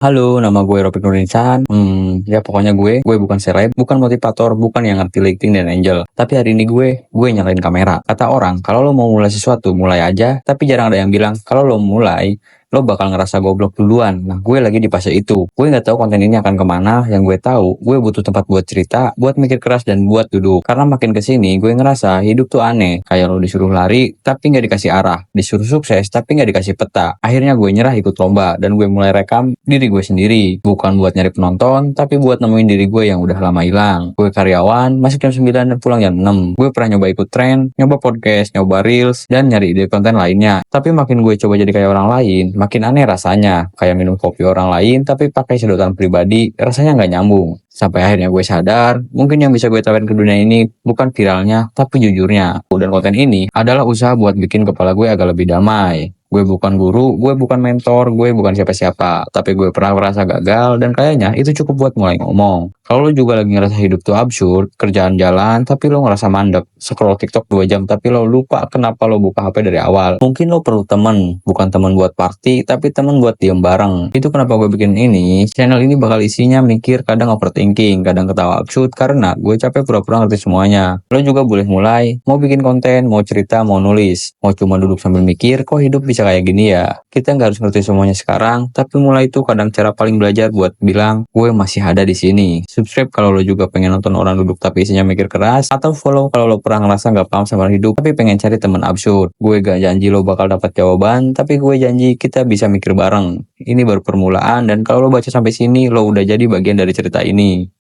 Halo, nama gue Ropik Nurnisan. Ya pokoknya gue bukan seleb, bukan motivator, bukan yang ngerti lighting dan angel. Tapi hari ini gue nyalain kamera. Kata orang, kalau lo mau mulai sesuatu, mulai aja. Tapi jarang ada yang bilang, kalau lo mulai, lo bakal ngerasa goblok duluan. Nah, gue lagi di fase itu. Gue nggak tahu konten ini akan kemana. Yang gue tahu, gue butuh tempat buat cerita, buat mikir keras dan buat duduk. Karena makin kesini, gue ngerasa hidup tuh aneh. Kayak lo disuruh lari, tapi nggak dikasih arah. Disuruh sukses, tapi nggak dikasih peta. Akhirnya gue nyerah ikut lomba dan gue mulai rekam diri gue sendiri. Bukan buat nyari penonton, tapi buat nemuin diri gue yang udah lama hilang. Gue karyawan, masuk jam 9 dan pulang jam 6. Gue pernah nyoba ikut tren, nyoba podcast, nyoba reels, dan nyari ide konten lainnya. Tapi makin gue coba jadi kayak orang lain, makin aneh rasanya. Kayak minum kopi orang lain, tapi pakai sedotan pribadi, rasanya nggak nyambung. Sampai akhirnya gue sadar, mungkin yang bisa gue tawarin ke dunia ini bukan viralnya, tapi jujurnya. Dan konten ini adalah usaha buat bikin kepala gue agak lebih damai. Gue bukan guru, gue bukan mentor, gue bukan siapa-siapa. Tapi gue pernah merasa gagal dan kayaknya itu cukup buat mulai ngomong. Kalau lo juga lagi ngerasa hidup tuh absurd, kerjaan jalan, tapi lo ngerasa mandek. Scroll TikTok 2 jam, tapi lo lupa kenapa lo buka HP dari awal. Mungkin lo perlu temen, bukan temen buat party, tapi temen buat diem bareng. Itu kenapa gue bikin ini. Channel ini bakal isinya mikir, kadang overthinking, kadang ketawa absurd, karena gue capek pura-pura ngerti semuanya. Lo juga boleh mulai, mau bikin konten, mau cerita, mau nulis. Mau cuma duduk sambil mikir, kok hidup bisa kayak gini ya. Kita nggak harus ngerti semuanya sekarang, tapi mulai itu kadang cara paling belajar buat bilang, gue masih ada di sini. Subscribe kalau lo juga pengen nonton orang duduk tapi isinya mikir keras, atau follow kalau lo pernah ngerasa nggak paham sama hidup, tapi pengen cari teman absurd. Gue gak janji lo bakal dapat jawaban, tapi gue janji kita bisa mikir bareng. Ini baru permulaan, dan kalau lo baca sampai sini, lo udah jadi bagian dari cerita ini.